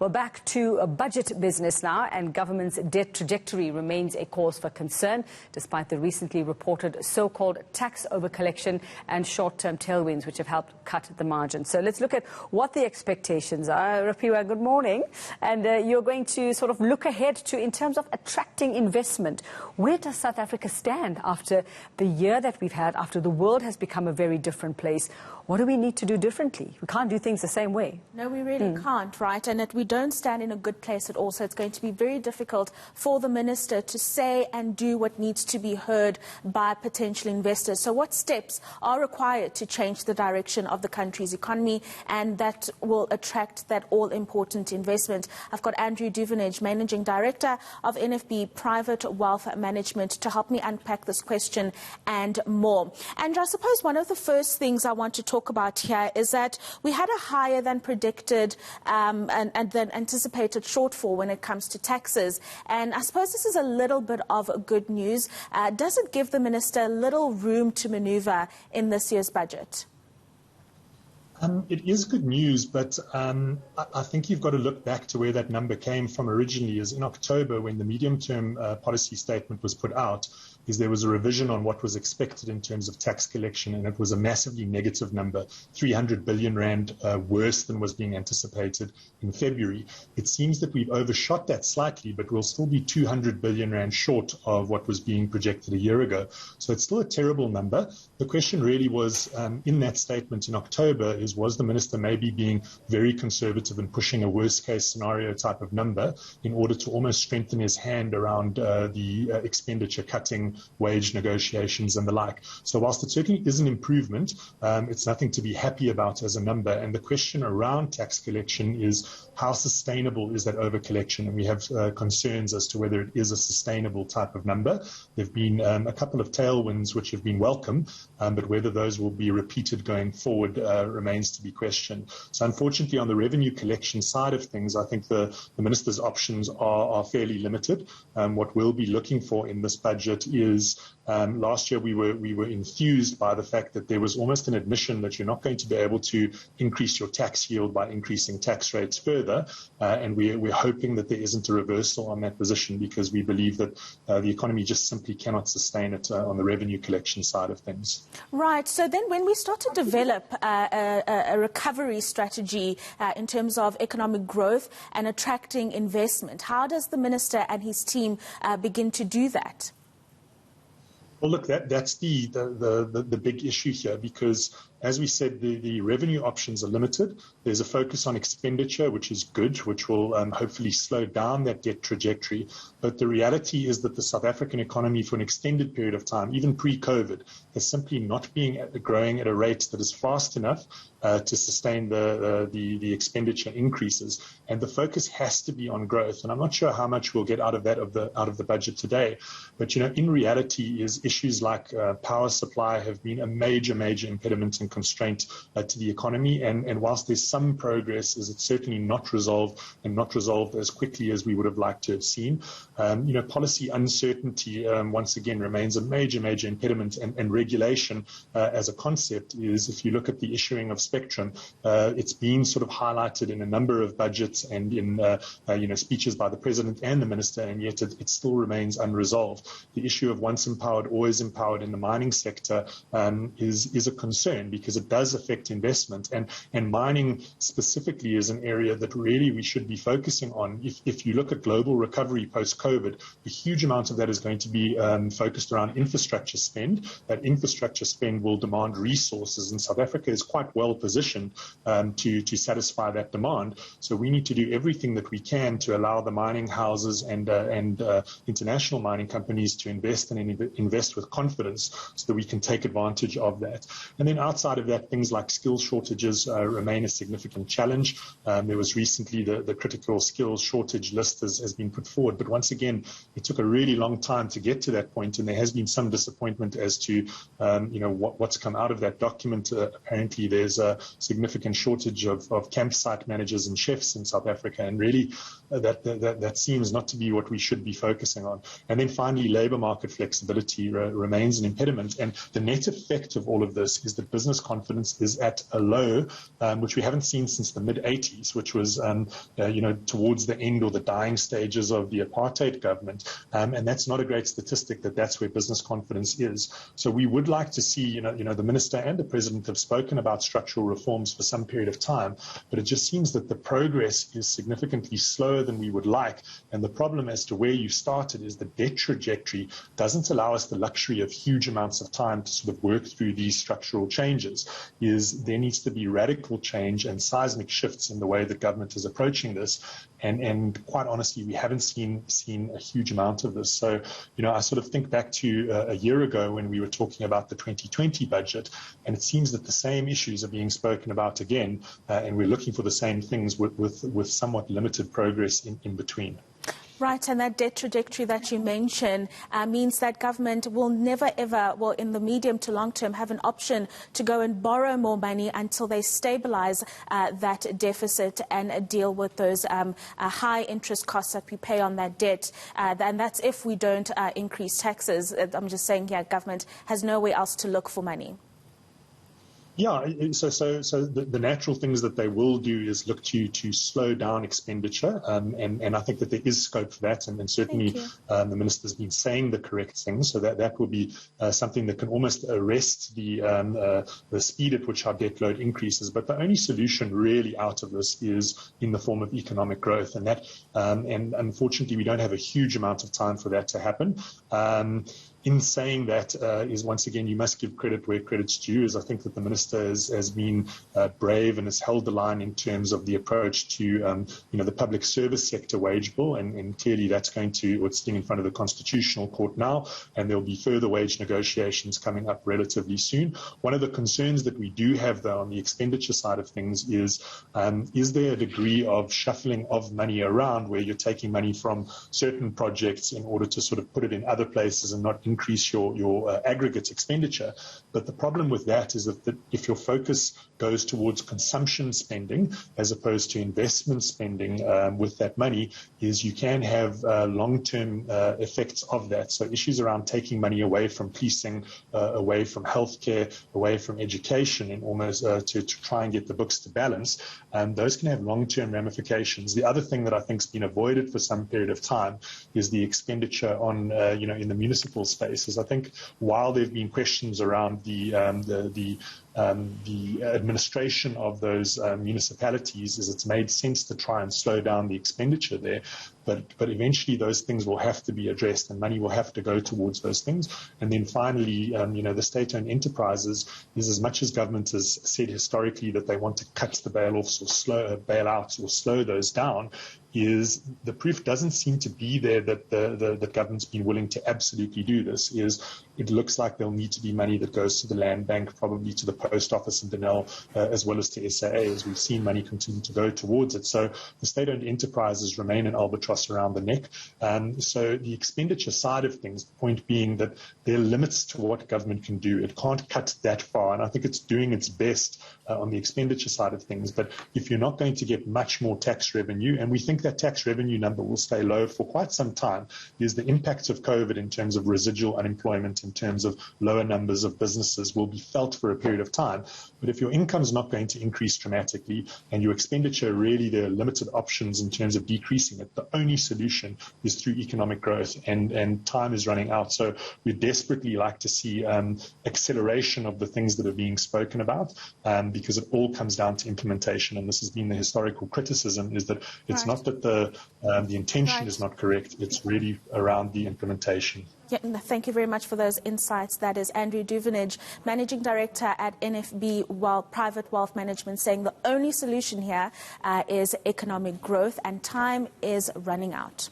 Well, back to a budget business now, and government's debt trajectory remains a cause for concern, despite the recently reported so-called tax overcollection and short-term tailwinds, which have helped cut the margin. So let's look at what the expectations are. Rapiwa, good morning. And you're going to sort of look ahead to, in terms of attracting investment, where does South Africa stand after the year that we've had, after the world has become a very different place? What do we need to do differently? We can't do things the same way. No, we really can't, right? And we don't stand in a good place at all. So it's going to be very difficult for the minister to say and do what needs to be heard by potential investors. So what steps are required to change the direction of the country's economy and that will attract that all-important investment? I've got Andrew Duvenage, Managing Director of NFB Private Wealth Management, to help me unpack this question and more. And I suppose one of the first things I want to talk about here is that we had a higher than predicted and than anticipated shortfall when it comes to taxes. And I suppose this is a little bit of good news. Does it give the minister little room to manoeuvre in this year's budget? It is good news, but I think you've got to look back to where that number came from originally. Is in October, when the medium-term policy statement was put out, is there was a revision on what was expected in terms of tax collection, and it was a massively negative number, 300 billion rand worse than was being anticipated in February. It seems that we've overshot that slightly, but we'll still be 200 billion rand short of what was being projected a year ago. So it's still a terrible number. The question really was, in that statement in October, was the minister maybe being very conservative and pushing a worst-case scenario type of number in order to almost strengthen his hand around the expenditure cutting, wage negotiations and the like. So whilst it certainly is an improvement, it's nothing to be happy about as a number. And the question around tax collection is, how sustainable is that over-collection? And we have concerns as to whether it is a sustainable type of number. There have been a couple of tailwinds which have been welcome, but whether those will be repeated going forward remains to be questioned. So unfortunately, on the revenue collection side of things, I think the minister's options are fairly limited. What we'll be looking for in this budget is, last year we were enthused by the fact that there was almost an admission that you're not going to be able to increase your tax yield by increasing tax rates further, and we're hoping that there isn't a reversal on that position, because we believe that the economy just simply cannot sustain it on the revenue collection side of things. Right. So then when we start to develop a recovery strategy in terms of economic growth and attracting investment, how does the minister and his team begin to do that? Well, look, that's the big issue here, because, as we said, the revenue options are limited. There's a focus on expenditure, which is good, which will hopefully slow down that debt trajectory. But the reality is that the South African economy, for an extended period of time, even pre-COVID, has simply not been growing at a rate that is fast enough to sustain the expenditure increases. And the focus has to be on growth. And I'm not sure how much we'll get out of that out of the budget today. But, in reality, is issues like power supply have been a major impediment and constraint to the economy. And whilst there's some progress, is it's certainly not resolved, and not resolved as quickly as we would have liked to have seen. Policy uncertainty, once again, remains a major impediment, and regulation as a concept is, if you look at the issuing of spectrum, it's been sort of highlighted in a number of budgets and in speeches by the president and the minister, and yet it still remains unresolved. The issue of once empowered, always empowered in the mining sector is a concern, because it does affect investment, and mining specifically is an area that really we should be focusing on. If you look at global recovery post-COVID, a huge amount of that is going to be focused around infrastructure spend. That infrastructure spend will demand resources, and South Africa is quite well positioned to satisfy that demand. So we need to do everything that we can to allow the mining houses and international mining companies to invest and invest with confidence, so that we can take advantage of that. And then outside of that, things like skills shortages remain a significant challenge. There was recently the critical skills shortage list has been put forward, but once again, it took a really long time to get to that point, and there has been some disappointment as to what's come out of that document. Apparently, there's a significant shortage of campsite managers and chefs in South Africa, and really that seems not to be what we should be focusing on. And then finally, labour market flexibility remains an impediment, and the net effect of all of this is that business business confidence is at a low, which we haven't seen since the mid-'80s, which was, towards the end or the dying stages of the apartheid government. And that's not a great statistic that's where business confidence is. So we would like to see, the minister and the president have spoken about structural reforms for some period of time, but it just seems that the progress is significantly slower than we would like. And the problem as to where you started is the debt trajectory doesn't allow us the luxury of huge amounts of time to sort of work through these structural changes. There needs to be radical change and seismic shifts in the way that government is approaching this. And quite honestly, we haven't seen a huge amount of this. So, I sort of think back to a year ago when we were talking about the 2020 budget, and it seems that the same issues are being spoken about again, and we're looking for the same things with somewhat limited progress in between. Right, and that debt trajectory that you mentioned means that government will never ever, in the medium to long term, have an option to go and borrow more money until they stabilize that deficit and deal with those high interest costs that we pay on that debt. And that's if we don't increase taxes. I'm just saying, government has nowhere else to look for money. Yeah, so the natural things that they will do is look to slow down expenditure, and I think that there is scope for that, and certainly the minister's been saying the correct things, so that will be something that can almost arrest the speed at which our debt load increases. But the only solution really out of this is in the form of economic growth, and unfortunately we don't have a huge amount of time for that to happen. In saying that, is once again, you must give credit where credit's due. Is I think that the minister has been brave and has held the line in terms of the approach to, the public service sector wage bill, and clearly that's it's sitting in front of the Constitutional Court now, and there will be further wage negotiations coming up relatively soon. One of the concerns that we do have, though, on the expenditure side of things is there a degree of shuffling of money around where you're taking money from certain projects in order to sort of put it in other places and not increase your aggregate expenditure. But the problem with that is that if your focus goes towards consumption spending as opposed to investment spending with that money, is you can have long-term effects of that. So issues around taking money away from policing, away from healthcare, away from education, and almost to try and get the books to balance, those can have long-term ramifications. The other thing that I think has been avoided for some period of time is the expenditure on, in the municipal spaces. I think while there have been questions around the administration of those municipalities, is it's made sense to try and slow down the expenditure there. But eventually those things will have to be addressed, and money will have to go towards those things. And then finally, the state-owned enterprises, is as much as government has said historically that they want to cut the bailouts or bailouts or slow those down, is the proof doesn't seem to be there that that government's been willing to absolutely do this. It looks like there'll need to be money that goes to the land bank, probably to the post office in Denel, as well as to SAA, as we've seen money continue to go towards it. So the state-owned enterprises remain an albatross around the neck. So the expenditure side of things, the point being that there are limits to what government can do. It can't cut that far, and I think it's doing its best on the expenditure side of things. But if you're not going to get much more tax revenue, and we think that tax revenue number will stay low for quite some time, is the impacts of COVID in terms of residual unemployment, in terms of lower numbers of businesses, will be felt for a period of time. But if your income's not going to increase dramatically and your expenditure, really there are limited options in terms of decreasing it, the only solution is through economic growth, and time is running out. So we'd desperately like to see acceleration of the things that are being spoken about, because it all comes down to implementation. And this has been the historical criticism, is that it's not that the intention is not correct, it's really around the implementation. Yeah, thank you very much for those insights. That is Andrew Duvenage, Managing Director at NFB Private Wealth Management, saying the only solution here is economic growth, and time is running out.